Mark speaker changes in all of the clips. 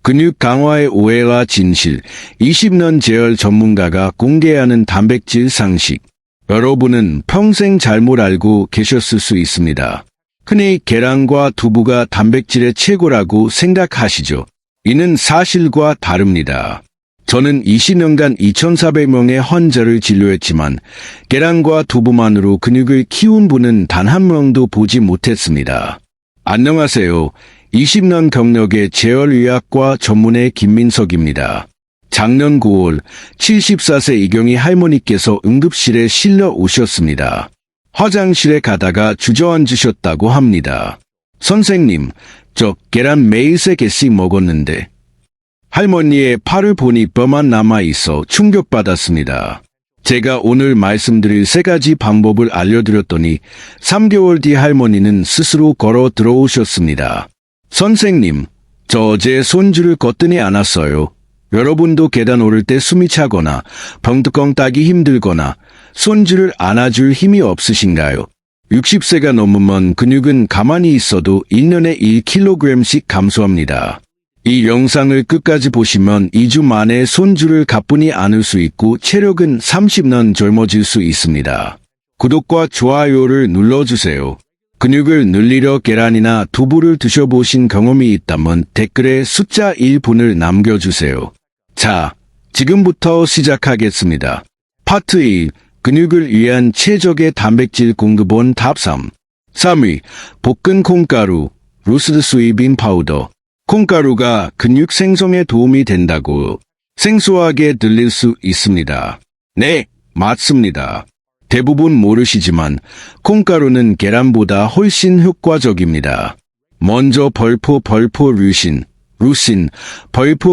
Speaker 1: 근육 강화의 오해와 진실, 20년 재활 전문가가 공개하는 단백질 상식. 여러분은 평생 잘못 알고 계셨을 수 있습니다. 흔히 계란과 두부가 단백질의 최고라고 생각하시죠. 이는 사실과 다릅니다. 저는 20년간 2,400명의 환자를 진료했지만 계란과 두부만으로 근육을 키운 분은 단 한 명도 보지 못했습니다. 안녕하세요. 20년 경력의 재활의학과 전문의 김민석입니다. 작년 9월 74세 이경희 할머니께서 응급실에 실려 오셨습니다. 화장실에 가다가 주저앉으셨다고 합니다. 선생님, 저 계란 매일 3개씩 먹었는데 할머니의 팔을 보니 뼈만 남아있어 충격받았습니다. 제가 오늘 말씀드릴 3가지 방법을 알려드렸더니 3개월 뒤 할머니는 스스로 걸어 들어오셨습니다. 선생님, 저 어제 손줄을 걷더니 안 왔어요. 여러분도 계단 오를 때 숨이 차거나 병뚜껑 따기 힘들거나 손줄을 안아줄 힘이 없으신가요? 60세가 넘으면 근육은 가만히 있어도 1년에 1kg씩 감소합니다. 이 영상을 끝까지 보시면 2주 만에 손줄을 가뿐히 안을 수 있고 체력은 30년 젊어질 수 있습니다. 구독과 좋아요를 눌러주세요. 근육을 늘리려 계란이나 두부를 드셔보신 경험이 있다면 댓글에 숫자 1분을 남겨주세요. 자, 지금부터 시작하겠습니다. 파트 1. 근육을 위한 최적의 단백질 공급원 탑 3. 3위. 볶은 콩가루, 로스트 소이빈 파우더. 콩가루가 근육 생성에 도움이 된다고 생소하게 들릴 수 있습니다. 네, 맞습니다. 대부분 모르시지만 콩가루는 계란보다 훨씬 효과적입니다. 먼저 벌포 류신,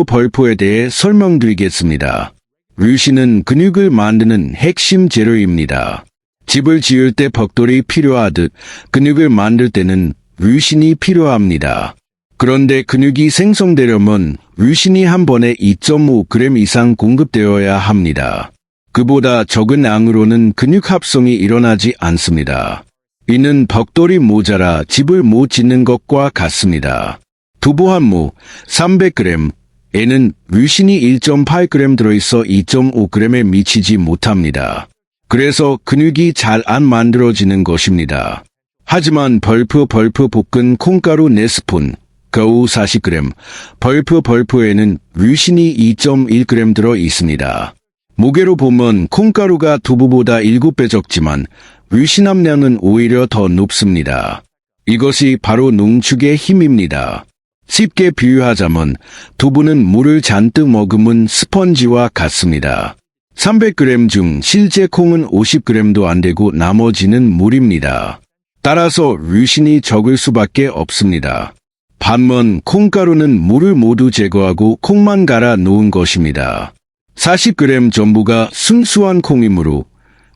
Speaker 1: 벌포에 대해 설명드리겠습니다. 류신은 근육을 만드는 핵심 재료입니다. 집을 지을 때 벽돌이 필요하듯 근육을 만들 때는 류신이 필요합니다. 그런데 근육이 생성되려면 류신이 한 번에 2.5g 이상 공급되어야 합니다. 그보다 적은 양으로는 근육 합성이 일어나지 않습니다. 이는 벽돌이 모자라 집을 못 짓는 것과 같습니다. 두부 한 모 300g에는 류신이 1.8g 들어있어 2.5g에 미치지 못합니다. 그래서 근육이 잘 안 만들어지는 것입니다. 하지만 벌프 볶은 콩가루 4스푼, 겨우 40g, 벌프에는 류신이 2.1g 들어 있습니다. 무게로 보면 콩가루가 두부보다 7배 적지만 류신 함량은 오히려 더 높습니다. 이것이 바로 농축의 힘입니다. 쉽게 비유하자면 두부는 물을 잔뜩 머금은 스펀지와 같습니다. 300g 중 실제 콩은 50g도 안 되고 나머지는 물입니다. 따라서 류신이 적을 수밖에 없습니다. 반면 콩가루는 물을 모두 제거하고 콩만 갈아 놓은 것입니다. 40g 전부가 순수한 콩이므로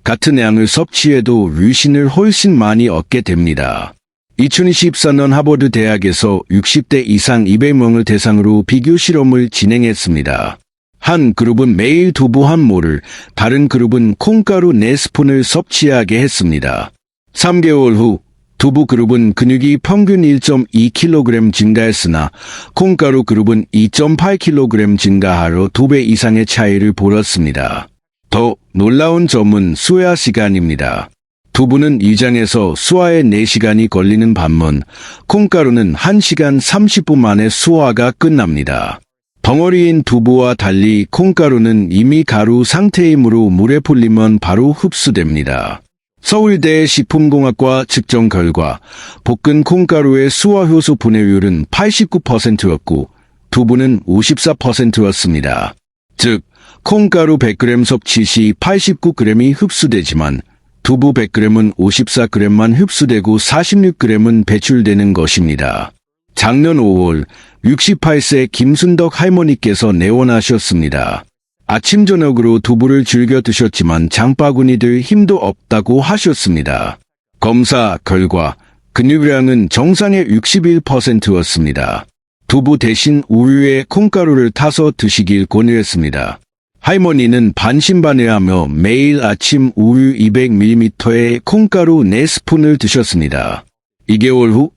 Speaker 1: 같은 양을 섭취해도 류신을 훨씬 많이 얻게 됩니다. 2024년 하버드 대학에서 60대 이상 200명을 대상으로 비교 실험을 진행했습니다. 한 그룹은 매일 두부 한 모를, 다른 그룹은 콩가루 4스푼을 섭취하게 했습니다. 3개월 후 두부 그룹은 근육이 평균 1.2kg 증가했으나 콩가루 그룹은 2.8kg 증가하여 2배 이상의 차이를 보였습니다. 더 놀라운 점은 소화 시간입니다. 두부는 위장에서 소화에 4시간이 걸리는 반면 콩가루는 1시간 30분 만에 소화가 끝납니다. 덩어리인 두부와 달리 콩가루는 이미 가루 상태이므로 물에 불리면 바로 흡수됩니다. 서울대 식품공학과 측정 결과 볶은 콩가루의 수화효소 분해율은 89%였고 두부는 54%였습니다. 즉, 콩가루 100g 섭취 시 89g이 흡수되지만 두부 100g은 54g만 흡수되고 46g은 배출되는 것입니다. 작년 5월 68세 김순덕 할머니께서 내원하셨습니다. 아침 저녁으로 두부를 즐겨 드셨지만 장바구니 들 힘도 없다고 하셨습니다. 검사 결과 근육량은 정상의 61%였습니다. 두부 대신 우유에 콩가루를 타서 드시길 권유했습니다. 할머니는 반신반의하며 매일 아침 우유 200ml에 콩가루 4스푼을 드셨습니다. 2개월 후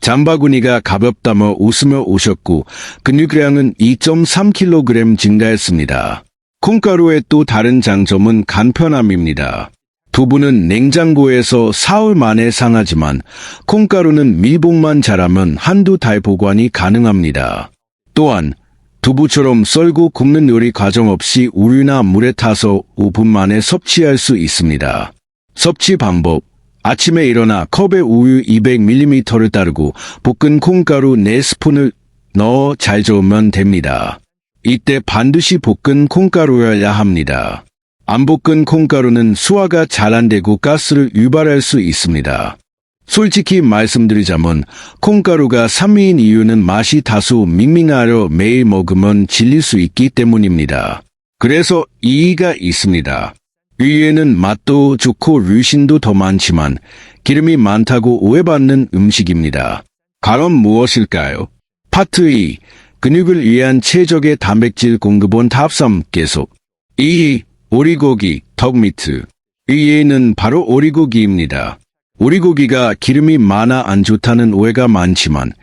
Speaker 1: 장바구니가 가볍다며 웃으며 오셨고 근육량은 2.3kg 증가했습니다. 콩가루의 또 다른 장점은 간편함입니다. 두부는 냉장고에서 사흘 만에 상하지만 콩가루는 밀봉만 잘하면 한두 달 보관이 가능합니다. 또한 두부처럼 썰고 굽는 요리 과정 없이 우유나 물에 타서 5분 만에 섭취할 수 있습니다. 섭취 방법: 아침에 일어나 컵에 우유 200ml를 따르고 볶은 콩가루 4스푼을 넣어 잘 저으면 됩니다. 이때 반드시 볶은 콩가루여야 합니다. 안 볶은 콩가루는 소화가 잘 안 되고 가스를 유발할 수 있습니다. 솔직히 말씀드리자면 콩가루가 3위인 이유는 맛이 다소 밍밍하여 매일 먹으면 질릴 수 있기 때문입니다. 그래서 이의가 있습니다. 위에는 맛도 좋고 류신도 더 많지만 기름이 많다고 오해받는 음식입니다. 그럼 무엇일까요? 파트 2. 근육을 위한 최적의 단백질 공급원 탑 3 계속. 2. 오리고기, 덕미트. 위에는 바로 오리고기입니다. 오리고기가 기름이 많아 안 좋다는 오해가 많지만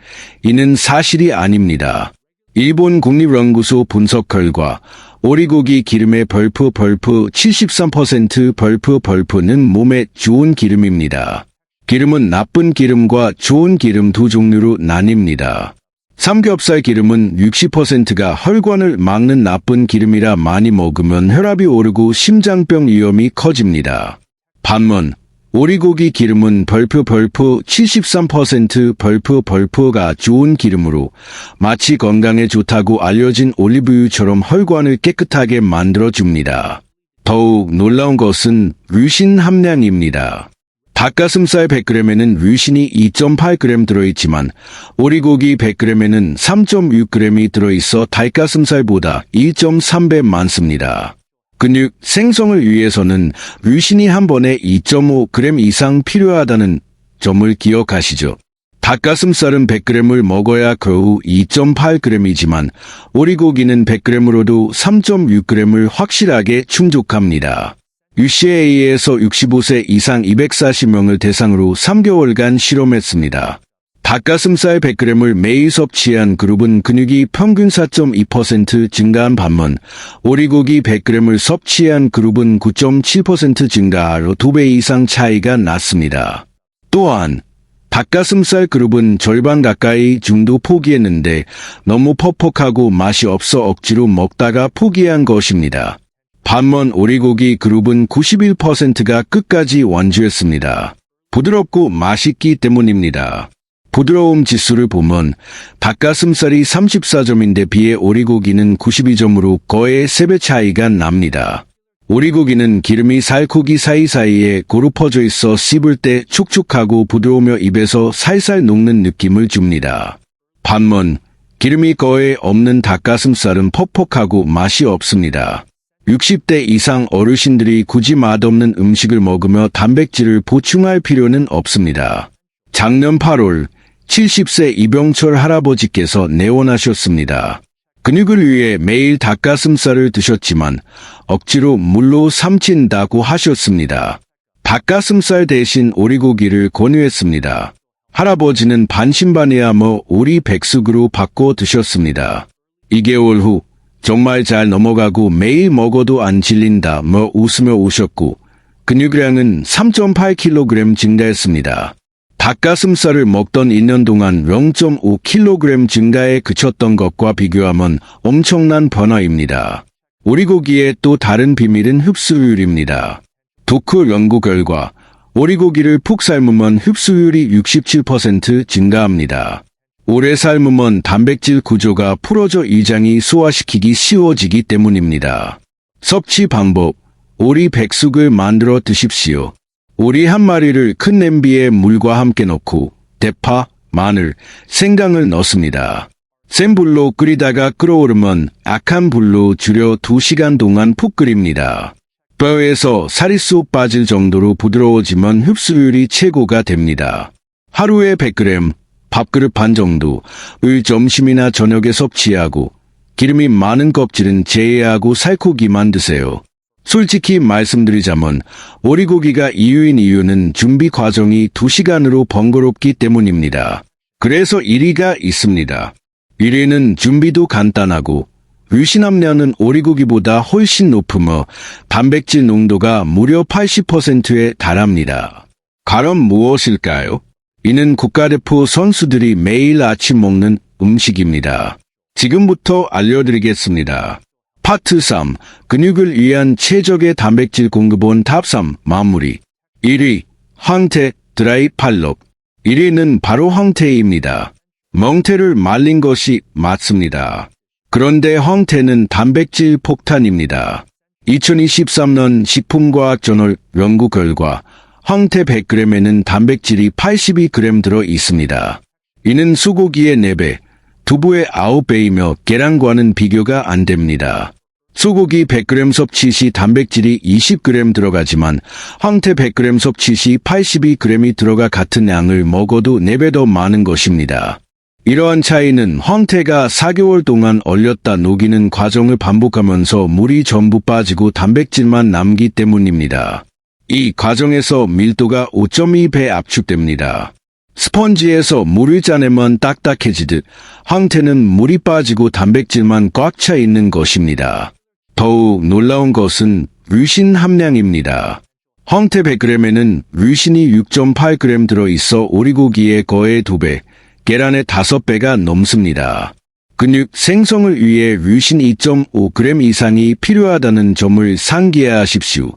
Speaker 1: 이는 사실이 아닙니다. 일본 국립연구소 분석 결과 오리고기 기름의 벌프 73% 벌프는 몸에 좋은 기름입니다. 기름은 나쁜 기름과 좋은 기름 두 종류로 나뉩니다. 삼겹살 기름은 60%가 혈관을 막는 나쁜 기름이라 많이 먹으면 혈압이 오르고 심장병 위험이 커집니다. 반면 오리고기 기름은 벌프 73% 벌프가 좋은 기름으로 마치 건강에 좋다고 알려진 올리브유처럼 혈관을 깨끗하게 만들어줍니다. 더욱 놀라운 것은 류신 함량입니다. 닭가슴살 100g에는 류신이 2.8g 들어있지만 오리고기 100g에는 3.6g이 들어있어 닭가슴살보다 1.3배 많습니다. 근육 생성을 위해서는 류신이 한 번에 2.5g 이상 필요하다는 점을 기억하시죠. 닭가슴살은 100g을 먹어야 겨우 2.8g이지만 오리고기는 100g으로도 3.6g을 확실하게 충족합니다. UCA에서 65세 이상 240명을 대상으로 3개월간 실험했습니다. 닭가슴살 100g을 매일 섭취한 그룹은 근육이 평균 4.2% 증가한 반면 오리고기 100g을 섭취한 그룹은 9.7% 증가하여 2배 이상 차이가 났습니다. 또한 닭가슴살 그룹은 절반 가까이 중도 포기했는데 너무 퍽퍽하고 맛이 없어 억지로 먹다가 포기한 것입니다. 반면 오리고기 그룹은 91%가 끝까지 완주했습니다. 부드럽고 맛있기 때문입니다. 부드러움 지수를 보면 닭가슴살이 34점인데 비해 오리고기는 92점으로 거의 3배 차이가 납니다. 오리고기는 기름이 살코기 사이사이에 고루 퍼져 있어 씹을 때 촉촉하고 부드러우며 입에서 살살 녹는 느낌을 줍니다. 반면 기름이 거의 없는 닭가슴살은 퍽퍽하고 맛이 없습니다. 60대 이상 어르신들이 굳이 맛없는 음식을 먹으며 단백질을 보충할 필요는 없습니다. 작년 8월 70세 이병철 할아버지께서 내원하셨습니다. 근육을 위해 매일 닭가슴살을 드셨지만 억지로 물로 삼킨다고 하셨습니다. 닭가슴살 대신 오리고기를 권유했습니다. 할아버지는 반신반의하며 오리 백숙으로 바꿔 드셨습니다. 2개월 후 정말 잘 넘어가고 매일 먹어도 안 질린다며 웃으며 오셨고 근육량은 3.8kg 증가했습니다. 닭가슴살을 먹던 2년 동안 0.5kg 증가에 그쳤던 것과 비교하면 엄청난 변화입니다. 오리고기의 또 다른 비밀은 흡수율입니다. 도크 연구 결과 오리고기를 푹 삶으면 흡수율이 67% 증가합니다. 오래 삶으면 단백질 구조가 풀어져 위장이 소화시키기 쉬워지기 때문입니다. 섭취 방법: 오리 백숙을 만들어 드십시오. 오리 한 마리를 큰 냄비에 물과 함께 넣고 대파, 마늘, 생강을 넣습니다. 센 불로 끓이다가 끓어오르면 약한 불로 줄여 2시간 동안 푹 끓입니다. 뼈에서 살이 쏙 빠질 정도로 부드러워지면 흡수율이 최고가 됩니다. 하루에 100g, 밥그릇 반 정도를 점심이나 저녁에 섭취하고 기름이 많은 껍질은 제외하고 살코기만 드세요. 솔직히 말씀드리자면 오리고기가 2위인 이유는 준비 과정이 2시간으로 번거롭기 때문입니다. 그래서 1위가 있습니다. 1위는 준비도 간단하고 유신 함량은 오리고기보다 훨씬 높으며 단백질 농도가 무려 80%에 달합니다. 과연 무엇일까요? 이는 국가대표 선수들이 매일 아침 먹는 음식입니다. 지금부터 알려드리겠습니다. 파트 3. 근육을 위한 최적의 단백질 공급원 탑 3 마무리. 1위. 황태 드라이 팔록. 1위는 바로 황태입니다. 멍태를 말린 것이 맞습니다. 그런데 황태는 단백질 폭탄입니다. 2023년 식품과학저널 연구 결과 황태 100g에는 단백질이 82g 들어 있습니다. 이는 소고기의 4배, 두부의 9배이며 계란과는 비교가 안 됩니다. 소고기 100g 섭취 시 단백질이 20g 들어가지만 황태 100g 섭취 시 82g이 들어가 같은 양을 먹어도 4배 더 많은 것입니다. 이러한 차이는 황태가 4개월 동안 얼렸다 녹이는 과정을 반복하면서 물이 전부 빠지고 단백질만 남기 때문입니다. 이 과정에서 밀도가 5.2배 압축됩니다. 스펀지에서 물을 짜내면 딱딱해지듯 황태는 물이 빠지고 단백질만 꽉 차 있는 것입니다. 더욱 놀라운 것은 류신 함량입니다. 황태 100g에는 류신이 6.8g 들어있어 오리고기의 거의 2배, 계란의 5배가 넘습니다. 근육 생성을 위해 류신 2.5g 이상이 필요하다는 점을 상기하십시오.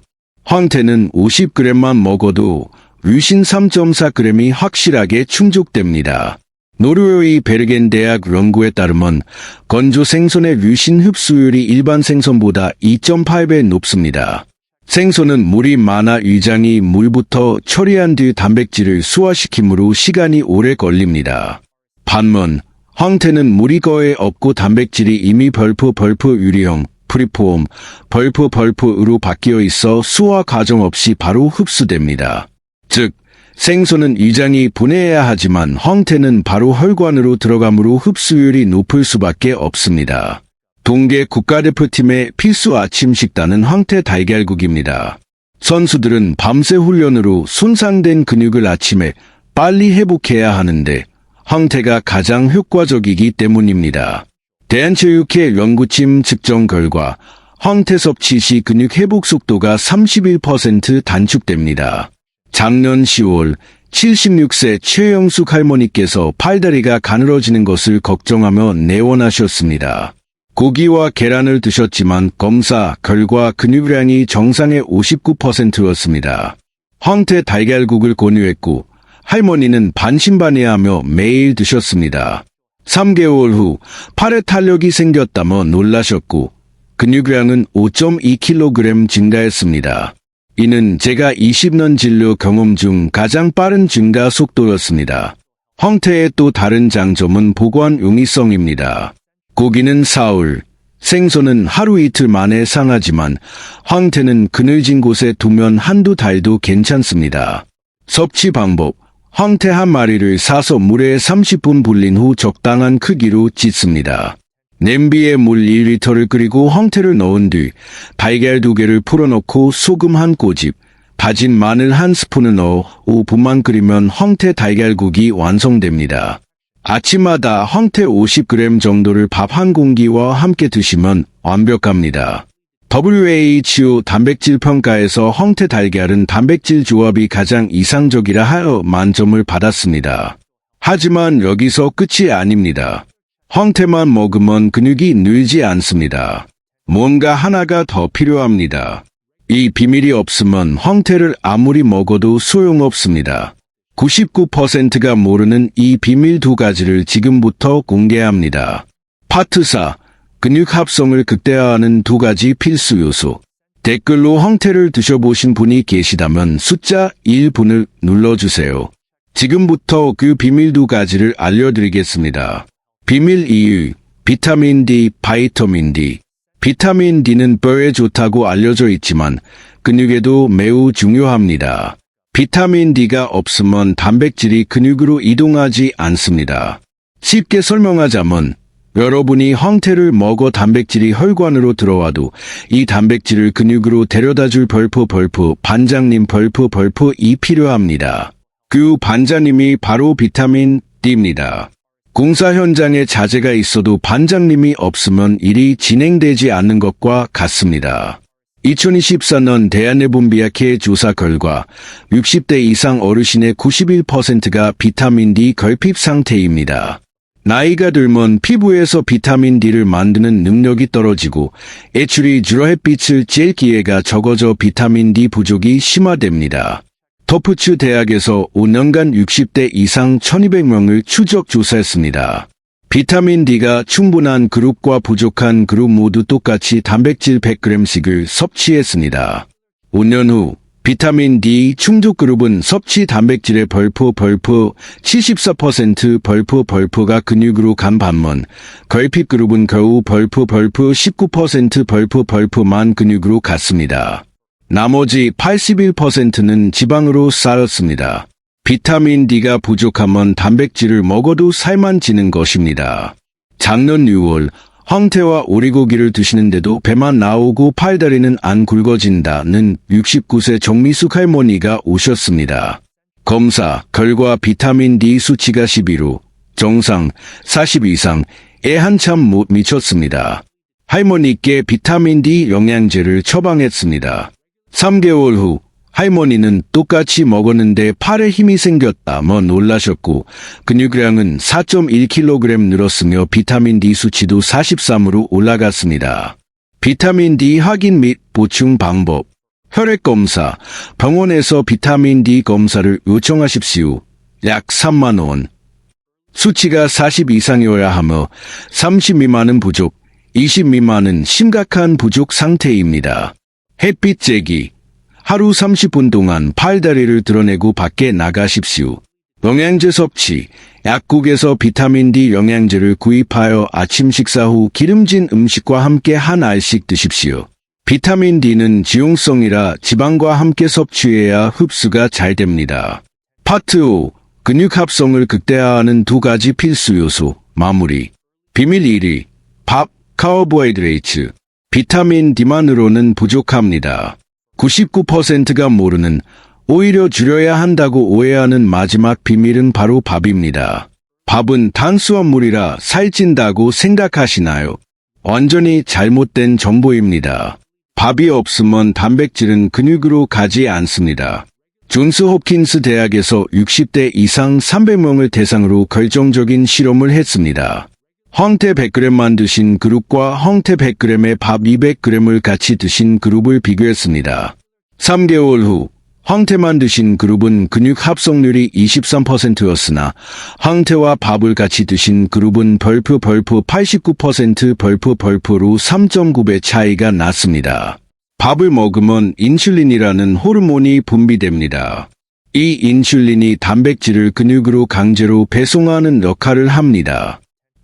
Speaker 1: 황태는 50g만 먹어도 류신 3.4g이 확실하게 충족됩니다. 노르웨이 베르겐 대학 연구에 따르면 건조 생선의 류신 흡수율이 일반 생선보다 2.8배 높습니다. 생선은 물이 많아 위장이 물부터 처리한 뒤 단백질을 소화시키므로 시간이 오래 걸립니다. 반면 황태는 물이 거의 없고 단백질이 이미 벌프 유리형, 프리폼, 벌프으로 바뀌어 있어 소화 과정 없이 바로 흡수됩니다. 즉, 생선은 위장이 분해해야 하지만 황태는 바로 혈관으로 들어가므로 흡수율이 높을 수밖에 없습니다. 동계 국가대표팀의 필수 아침 식단은 황태 달걀국입니다. 선수들은 밤새 훈련으로 손상된 근육을 아침에 빨리 회복해야 하는데 황태가 가장 효과적이기 때문입니다. 대한체육회 연구팀 측정 결과 황태 섭취 시 근육 회복 속도가 31% 단축됩니다. 작년 10월 76세 최영숙 할머니께서 팔다리가 가늘어지는 것을 걱정하며 내원하셨습니다. 고기와 계란을 드셨지만 검사 결과 근육량이 정상의 59%였습니다. 황태 달걀국을 권유했고 할머니는 반신반의하며 매일 드셨습니다. 3개월 후 팔에 탄력이 생겼다며 놀라셨고 근육량은 5.2kg 증가했습니다. 이는 제가 20년 진료 경험 중 가장 빠른 증가 속도였습니다. 황태의 또 다른 장점은 보관 용이성입니다. 고기는 사흘, 생선은 하루 이틀 만에 상하지만 황태는 그늘진 곳에 두면 한두 달도 괜찮습니다. 섭취 방법: 황태 한 마리를 사서 물에 30분 불린 후 적당한 크기로 찢습니다. 냄비에 물 1리터를 끓이고 황태를 넣은 뒤 달걀 2개를 풀어넣고 소금 한 꼬집, 다진 마늘 한 스푼을 넣어 5분만 끓이면 황태 달걀국이 완성됩니다. 아침마다 황태 50g 정도를 밥 한 공기와 함께 드시면 완벽합니다. WHO 단백질 평가에서 황태 달걀은 단백질 조합이 가장 이상적이라 하여 만점을 받았습니다. 하지만 여기서 끝이 아닙니다. 황태만 먹으면 근육이 늘지 않습니다. 뭔가 하나가 더 필요합니다. 이 비밀이 없으면 황태를 아무리 먹어도 소용없습니다. 99%가 모르는 이 비밀 2가지를 지금부터 공개합니다. 파트 4. 근육 합성을 극대화하는 2가지 필수 요소. 댓글로 황태를 드셔보신 분이 계시다면 숫자 1분을 눌러주세요. 지금부터 그 비밀 2가지를 알려드리겠습니다. 비밀 이유: 비타민 D, 바이타민 D. 비타민 D는 뼈에 좋다고 알려져 있지만 근육에도 매우 중요합니다. 비타민 D가 없으면 단백질이 근육으로 이동하지 않습니다. 쉽게 설명하자면 여러분이 황태를 먹어 단백질이 혈관으로 들어와도 이 단백질을 근육으로 데려다줄 벌프 반장님 벌프이 필요합니다. 그 반장님이 바로 비타민 띕니다. 공사 현장에 자재가 있어도 반장님이 없으면 일이 진행되지 않는 것과 같습니다. 2024년 대한내분비학회 조사 결과 60대 이상 어르신의 91%가 비타민 D 결핍 상태입니다. 나이가 들면 피부에서 비타민 D를 만드는 능력이 떨어지고 애출이 줄어 햇빛을 쬐일 기회가 적어져 비타민 D 부족이 심화됩니다. 터프츠 대학에서 5년간 60대 이상 1200명을 추적 조사했습니다. 비타민 D가 충분한 그룹과 부족한 그룹 모두 똑같이 단백질 100g씩을 섭취했습니다. 5년 후 비타민 D 충족 그룹은 섭취 단백질의 벌프 74% 근육으로 간 반면 결핍 그룹은 겨우 벌프 19% 벌프만 근육으로 갔습니다. 나머지 81%는 지방으로 쌓였습니다. 비타민 D가 부족하면 단백질을 먹어도 살만 찌는 것입니다. 작년 6월 황태와 오리고기를 드시는데도 배만 나오고 팔다리는 안 굵어진다는 69세 정미숙 할머니가 오셨습니다. 검사 결과 비타민 D 수치가 11로 정상 40 이상에 한참 못 미쳤습니다. 할머니께 비타민 D 영양제를 처방했습니다. 3개월 후 할머니는 똑같이 먹었는데 팔에 힘이 생겼다며 놀라셨고 근육량은 4.1kg 늘었으며 비타민 D 수치도 43으로 올라갔습니다. 비타민 D 확인 및 보충 방법 혈액검사 병원에서 비타민 D 검사를 요청하십시오. 약 3만 원. 수치가 40 이상이어야 하며 30 미만은 부족, 20 미만은 심각한 부족 상태입니다. 햇빛 쬐기 하루 30분 동안 팔다리를 드러내고 밖에 나가십시오. 영양제 섭취 약국에서 비타민 D 영양제를 구입하여 아침 식사 후 기름진 음식과 함께 한 알씩 드십시오. 비타민 D는 지용성이라 지방과 함께 섭취해야 흡수가 잘 됩니다. 파트 5. 근육 합성을 극대화하는 두 가지 필수 요소 마무리 비밀 1위 밥, 카보하이드레이트 비타민 D만으로는 부족합니다. 99%가 모르는 오히려 줄여야 한다고 오해하는 마지막 비밀은 바로 밥입니다. 밥은 탄수화물이라 살찐다고 생각하시나요? 완전히 잘못된 정보입니다. 밥이 없으면 단백질은 근육으로 가지 않습니다. 존스 홉킨스 대학에서 60대 이상 300명을 대상으로 결정적인 실험을 했습니다. 황태 100g만 드신 그룹과 황태 100g에 밥 200g을 같이 드신 그룹을 비교했습니다. 3개월 후 황태만 드신 그룹은 근육 합성률이 23%였으나 황태와 밥을 같이 드신 그룹은 벌프 89% 벌프로 3.9배 차이가 났습니다. 밥을 먹으면 인슐린이라는 호르몬이 분비됩니다. 이 인슐린이 단백질을 근육으로 강제로 배송하는 역할을 합니다.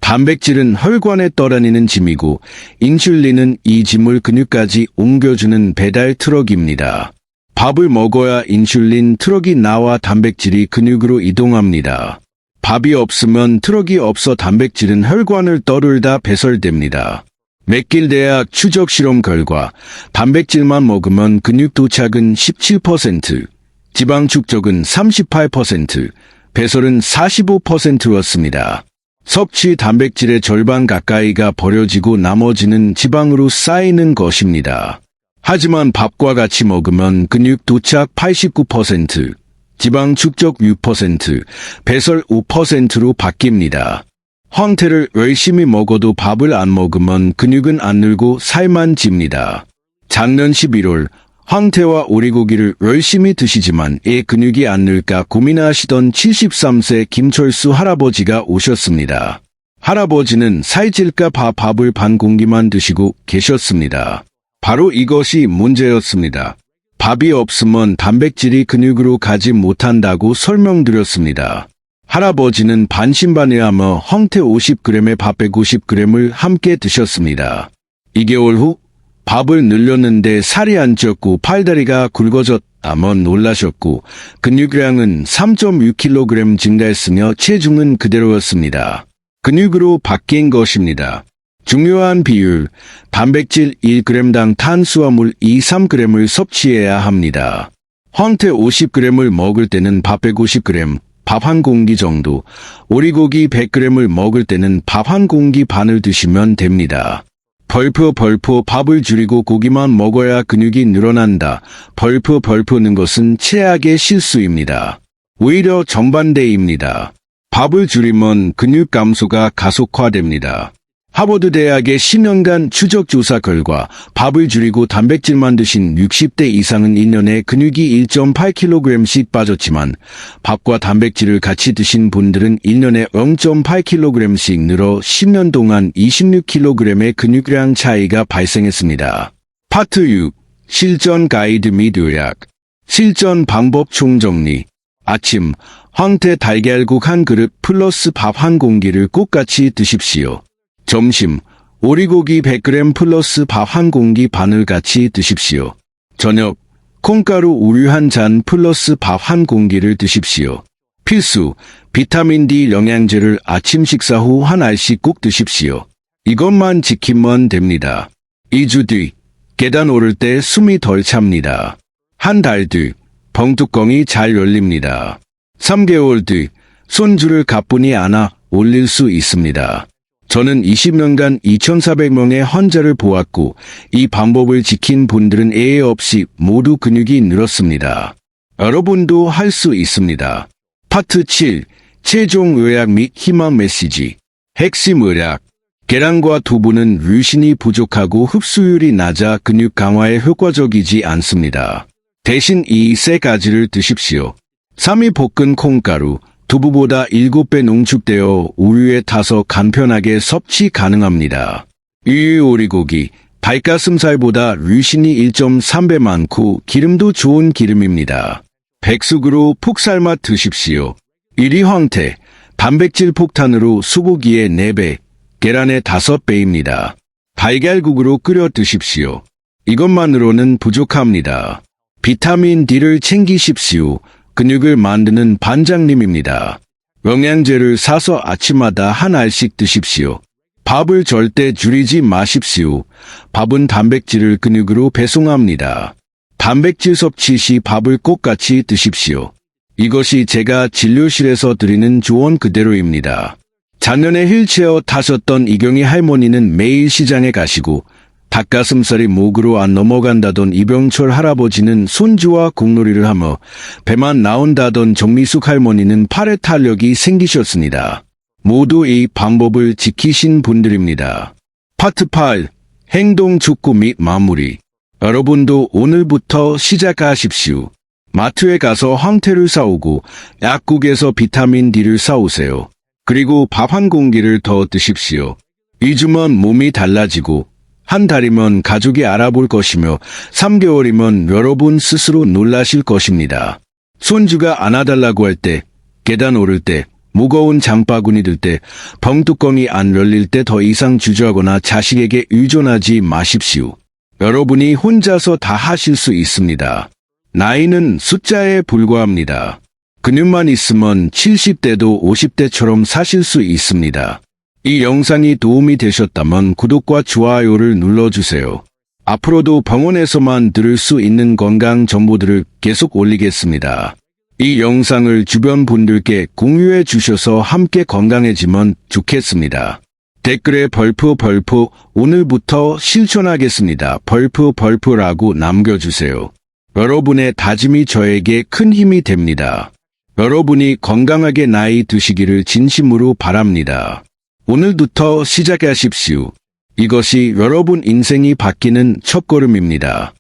Speaker 1: 단백질은 혈관에 떠다니는 짐이고 인슐린은 이 짐을 근육까지 옮겨주는 배달 트럭입니다. 밥을 먹어야 인슐린 트럭이 나와 단백질이 근육으로 이동합니다. 밥이 없으면 트럭이 없어 단백질은 혈관을 떠돌다 배설됩니다. 맥길 대학 추적 실험 결과 단백질만 먹으면 근육 도착은 17%, 지방 축적은 38%, 배설은 45%였습니다. 섭취 단백질의 절반 가까이가 버려지고 나머지는 지방으로 쌓이는 것입니다. 하지만 밥과 같이 먹으면 근육 도착 89%, 지방 축적 6%, 배설 5%로 바뀝니다. 황태를 열심히 먹어도 밥을 안 먹으면 근육은 안 늘고 살만 찝니다. 작년 11월 황태와 오리고기를 열심히 드시지만 애 근육이 안 늘까 고민하시던 73세 김철수 할아버지가 오셨습니다. 할아버지는 살찔까 봐 밥을 반 공기만 드시고 계셨습니다. 바로 이것이 문제였습니다. 밥이 없으면 단백질이 근육으로 가지 못한다고 설명드렸습니다. 할아버지는 반신반의하며 황태 50g에 밥 150g을 함께 드셨습니다. 2개월 후 밥을 늘렸는데 살이 안 쪘고 팔다리가 굵어졌다며 놀라셨고 근육량은 3.6kg 증가했으며 체중은 그대로였습니다. 근육으로 바뀐 것입니다. 중요한 비율, 단백질 1g당 탄수화물 2-3g을 섭취해야 합니다. 황태 50g을 먹을 때는 밥 150g, 밥 한 공기 정도, 오리고기 100g을 먹을 때는 밥 한 공기 반을 드시면 됩니다. 벌프 밥을 줄이고 고기만 먹어야 근육이 늘어난다. 벌프는 것은 최악의 실수입니다. 오히려 정반대입니다. 밥을 줄이면 근육 감소가 가속화됩니다. 하버드 대학의 10년간 추적 조사 결과 밥을 줄이고 단백질만 드신 60대 이상은 1년에 근육이 1.8kg씩 빠졌지만 밥과 단백질을 같이 드신 분들은 1년에 0.8kg씩 늘어 10년 동안 26kg의 근육량 차이가 발생했습니다. 파트 6. 실전 가이드 및 요약. 실전 방법 총정리. 아침, 황태 달걀국 한 그릇 플러스 밥 한 공기를 꼭 같이 드십시오. 점심, 오리고기 100g 플러스 밥 한 공기 반을 같이 드십시오. 저녁, 콩가루 우유 한 잔 플러스 밥 한 공기를 드십시오. 필수, 비타민 D 영양제를 아침 식사 후 한 알씩 꼭 드십시오. 이것만 지키면 됩니다. 2주 뒤, 계단 오를 때 숨이 덜 찹니다. 한 달 뒤, 벙뚜껑이 잘 열립니다. 3개월 뒤, 손주를 가뿐히 안아 올릴 수 있습니다. 저는 20년간 2,400명의 환자를 보았고 이 방법을 지킨 분들은 예외 없이 모두 근육이 늘었습니다. 여러분도 할 수 있습니다. 파트 7. 최종 요약 및 희망 메시지. 핵심 요약. 계란과 두부는 류신이 부족하고 흡수율이 낮아 근육 강화에 효과적이지 않습니다. 대신 이 세 가지를 드십시오. 3위 볶은 콩가루. 두부보다 7배 농축되어 우유에 타서 간편하게 섭취 가능합니다. 유유 오리고기, 닭가슴살보다 류신이 1.3배 많고 기름도 좋은 기름입니다. 백숙으로 푹 삶아 드십시오. 1위 황태, 단백질 폭탄으로 소고기의 4배, 계란의 5배입니다. 달걀국으로 끓여 드십시오. 이것만으로는 부족합니다. 비타민 D를 챙기십시오. 근육을 만드는 반장님입니다. 영양제를 사서 아침마다 한 알씩 드십시오. 밥을 절대 줄이지 마십시오. 밥은 단백질을 근육으로 배송합니다. 단백질 섭취 시 밥을 꼭 같이 드십시오. 이것이 제가 진료실에서 드리는 조언 그대로입니다. 작년에 휠체어 타셨던 이경희 할머니는 매일 시장에 가시고 닭가슴살이 목으로 안 넘어간다던 이병철 할아버지는 손주와 공놀이를 하며 배만 나온다던 정미숙 할머니는 팔에 탄력이 생기셨습니다. 모두 이 방법을 지키신 분들입니다. 파트 8. 행동 촉구 및 마무리. 여러분도 오늘부터 시작하십시오. 마트에 가서 황태를 사오고 약국에서 비타민 D를 사오세요. 그리고 밥 한 공기를 더 드십시오. 2주면 몸이 달라지고 한 달이면 가족이 알아볼 것이며 3개월이면 여러분 스스로 놀라실 것입니다. 손주가 안아달라고 할 때, 계단 오를 때, 무거운 장바구니 들 때, 벙뚜껑이 안 열릴 때 더 이상 주저하거나 자식에게 의존하지 마십시오. 여러분이 혼자서 다 하실 수 있습니다. 나이는 숫자에 불과합니다. 근육만 있으면 70대도 50대처럼 사실 수 있습니다. 이 영상이 도움이 되셨다면 구독과 좋아요를 눌러주세요. 앞으로도 병원에서만 들을 수 있는 건강 정보들을 계속 올리겠습니다. 이 영상을 주변 분들께 공유해 주셔서 함께 건강해지면 좋겠습니다. 댓글에 벌프 오늘부터 실천하겠습니다. 벌프라고 남겨주세요. 여러분의 다짐이 저에게 큰 힘이 됩니다. 여러분이 건강하게 나이 드시기를 진심으로 바랍니다. 오늘부터 시작하십시오. 이것이 여러분 인생이 바뀌는 첫걸음입니다.